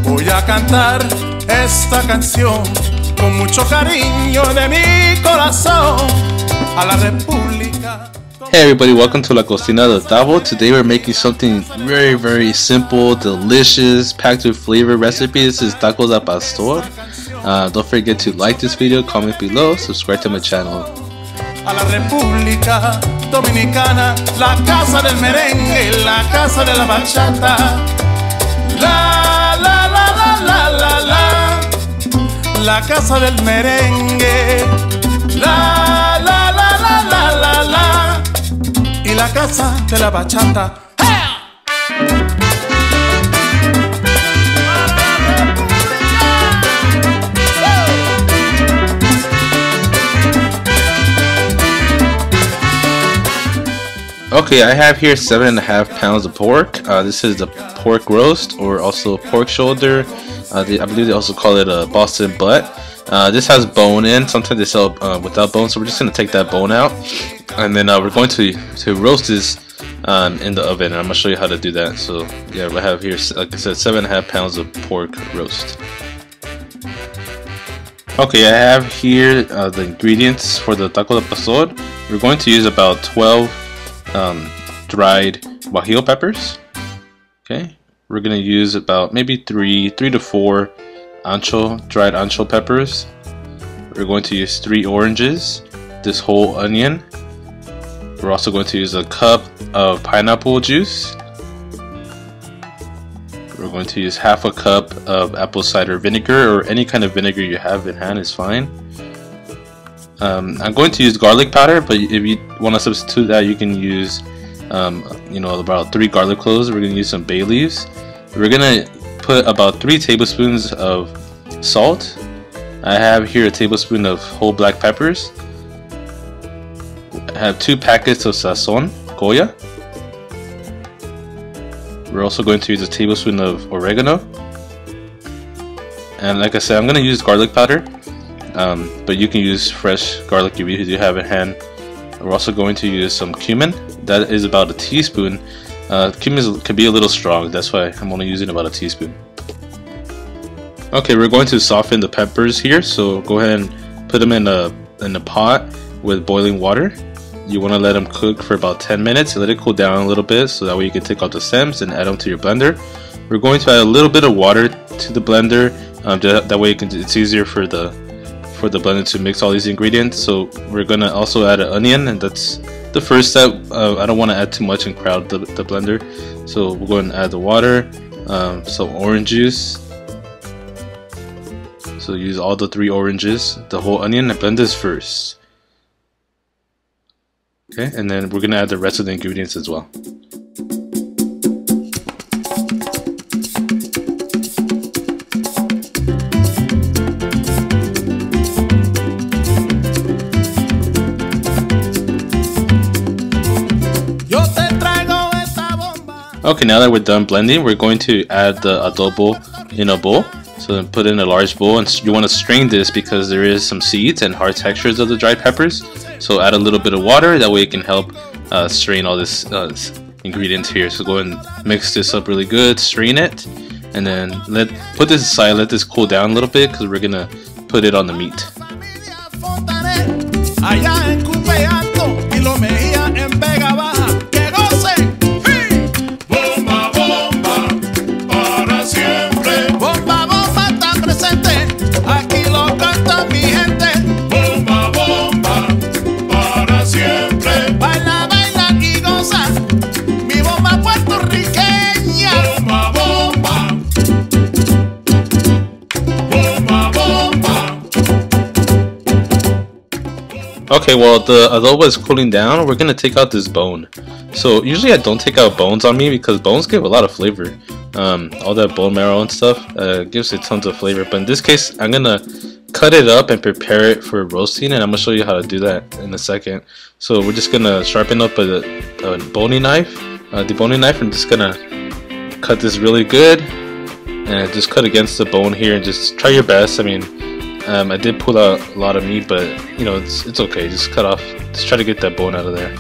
Voy a cantar esta canción con mucho cariño de mi corazón a la República. Hey everybody, welcome to La Cocina del Tavo. Today we're making something very simple, delicious, packed with flavor recipe. This is tacos al pastor. Don't forget to like this video, comment below, subscribe to my channel. A la República Dominicana, la casa del merengue, la casa de la bachata. La la la la la la la, la casa del merengue. La la la la la la la, y la casa de la bachata. Okay, I have here 7.5 pounds of pork. This is the pork roast, or also pork shoulder. I believe they also call it a Boston butt. This has bone in. Sometimes they sell without bone, so we're just going to take that bone out. And then we're going to roast this in the oven. I'm going to show you how to do that. So yeah, we have here, like I said, 7.5 pounds of pork roast. Okay, I have here the ingredients for the taco de pastor. We're going to use about 12 dried guajillo peppers. Okay, we're gonna use about maybe three to four dried ancho peppers. We're going to use 3 oranges, this whole onion. We're also going to use a cup of pineapple juice. We're going to use half a cup of apple cider vinegar, or any kind of vinegar you have in hand is fine. I'm going to use garlic powder, but if you want to substitute that, you can use about 3 garlic cloves. We're going to use some bay leaves. We're going to put about 3 tablespoons of salt. I have here a tablespoon of whole black peppers. I have 2 packets of sazon, Goya. We're also going to use a tablespoon of oregano. And like I said, I'm going to use garlic powder. But you can use fresh garlic if you have in hand. We're also going to use some cumin. That is about a teaspoon. Cumin can be a little strong, that's why I'm only using about a teaspoon. Okay, we're going to soften the peppers here, so go ahead and put them in a pot with boiling water. You want to let them cook for about 10 minutes. Let it cool down a little bit, so that way you can take out the stems and add them to your blender. We're going to add a little bit of water to the blender. That way it's easier for the blender to mix all these ingredients. So we're gonna also add an onion, and that's the first step. I don't want to add too much and crowd the blender, so we're going to add the water, some orange juice. So use all the 3 oranges, the whole onion, and blend this first. Okay, and then we're gonna add the rest of the ingredients as well. Okay, now that we're done blending, we're going to add the adobo in a bowl. So then put in a large bowl, and you want to strain this because there is some seeds and hard textures of the dried peppers. So add a little bit of water, that way it can help strain all this ingredients here. So go ahead and mix this up really good, strain it, and then put this aside, let this cool down a little bit, because we're gonna put it on the meat. Okay, well, the adobo is cooling down. We're gonna take out this bone. So usually I don't take out bones on me because bones give a lot of flavor. All that bone marrow and stuff gives it tons of flavor. But in this case, I'm gonna cut it up and prepare it for roasting, and I'm gonna show you how to do that in a second. So we're just gonna sharpen up a deboning knife. I'm just gonna cut this really good, and just cut against the bone here, and just try your best. I mean, I did pull out a lot of meat, but you know, it's okay. Just cut off. Just try to get that bone out of there.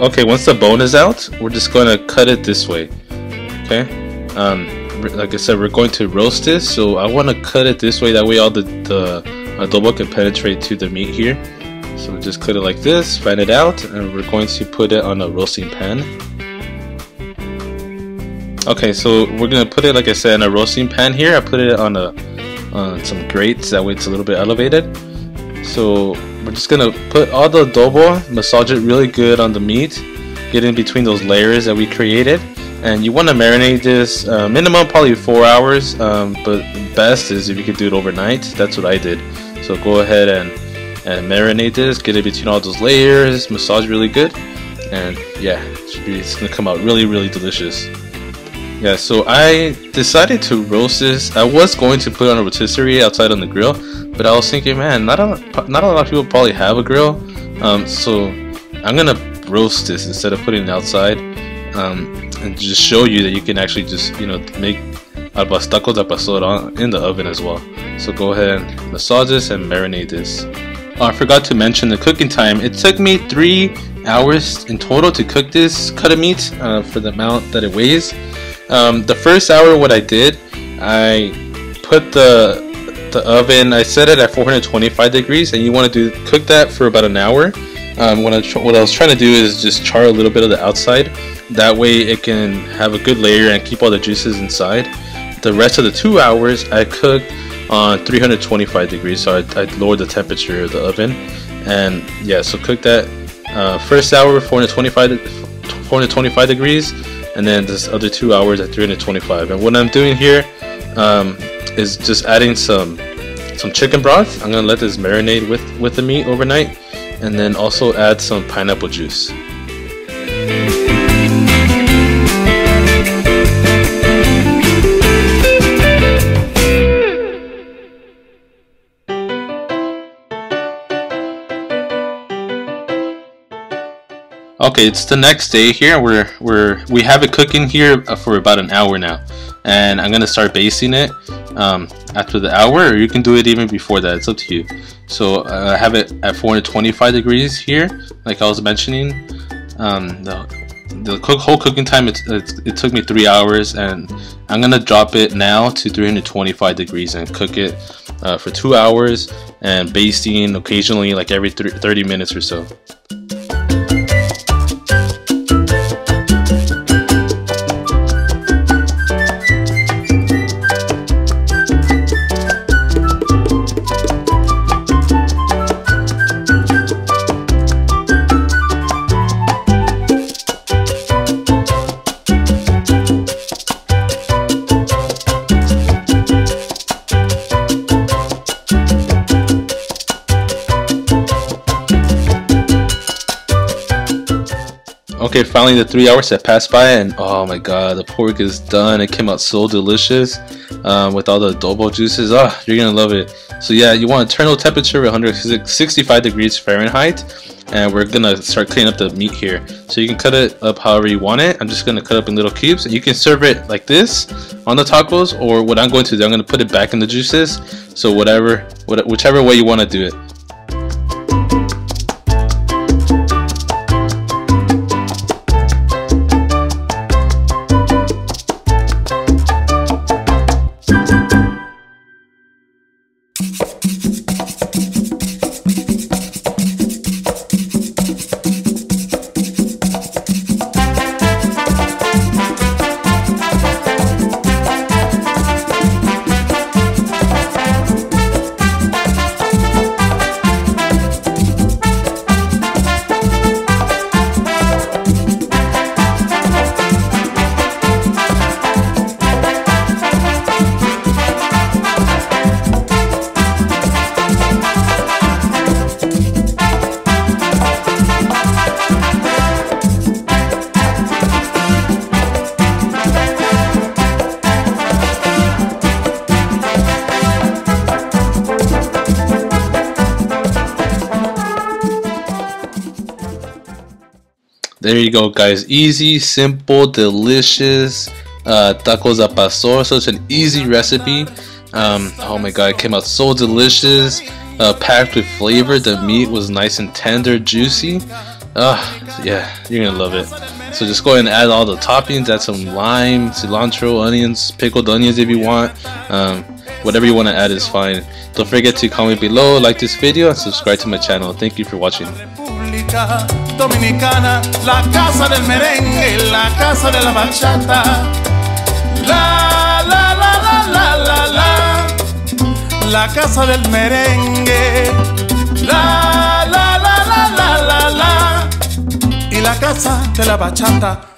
okay, once the bone is out, we're just going to cut it this way. Okay, like I said, we're going to roast this, so I want to cut it this way. That way, all the adobo can penetrate to the meat here. So just cut it like this, fan it out, and we're going to put it on a roasting pan. Okay, so we're gonna put it, like I said, in a roasting pan here. I put it on some grates, that way it's a little bit elevated. So we're just gonna put all the adobo, massage it really good on the meat, get in between those layers that we created. And you want to marinate this minimum probably 4 hours, but best is if you could do it overnight. That's what I did. So go ahead and marinate this, get it between all those layers, massage really good, and yeah, it's gonna come out really, really delicious. Yeah, so I decided to roast this. I was going to put it on a rotisserie outside on the grill, but I was thinking, man, not a lot of people probably have a grill, so I'm gonna roast this instead of putting it outside, and just show you that you can actually just, you know, make tacos al pastor in the oven as well. So go ahead and massage this and marinate this. I forgot to mention the cooking time. It took me 3 hours in total to cook this cut of meat for the amount that it weighs. The first hour, what I did, I put the oven, I set it at 425 degrees, and you want to cook that for about an hour. What I was trying to do is just char a little bit of the outside. That way it can have a good layer and keep all the juices inside. The rest of the 2 hours I cooked on 325 degrees, so I lowered the temperature of the oven. And yeah, so cook that first hour 425 degrees, and then this other 2 hours at 325. And what I'm doing here is just adding some chicken broth. I'm gonna let this marinate with the meat overnight, and then also add some pineapple juice. Okay, it's the next day here. We have it cooking here for about an hour now, and I'm gonna start basting it after the hour, or you can do it even before that. It's up to you. So I have it at 425 degrees here, like I was mentioning. The whole cooking time, it took me 3 hours, and I'm gonna drop it now to 325 degrees and cook it for 2 hours, and basting occasionally, like every 30 minutes or so. Okay, finally the 3 hours have passed by, and oh my god, the pork is done. It came out so delicious with all the adobo juices. Oh, you're gonna love it. So yeah, you want internal temperature 165 degrees Fahrenheit, and we're gonna start cleaning up the meat here. So you can cut it up however you want it. I'm just gonna cut up in little cubes, and you can serve it like this on the tacos, or what I'm going to do, I'm gonna put it back in the juices. So whichever way you want to do it. There you go, guys. Easy, simple, delicious tacos al pastor. Such an easy recipe. Oh my god, it came out so delicious, packed with flavor. The meat was nice and tender, juicy. Yeah, you're gonna love it. So just go ahead and add all the toppings. Add some lime, cilantro, onions, pickled onions if you want. Whatever you want to add is fine. Don't forget to comment below, like this video, and subscribe to my channel. Thank you for watching. República Dominicana, la casa del merengue, la casa de la bachata. La la la la la la la, la casa del merengue. La la la la la la la, y la casa de la bachata.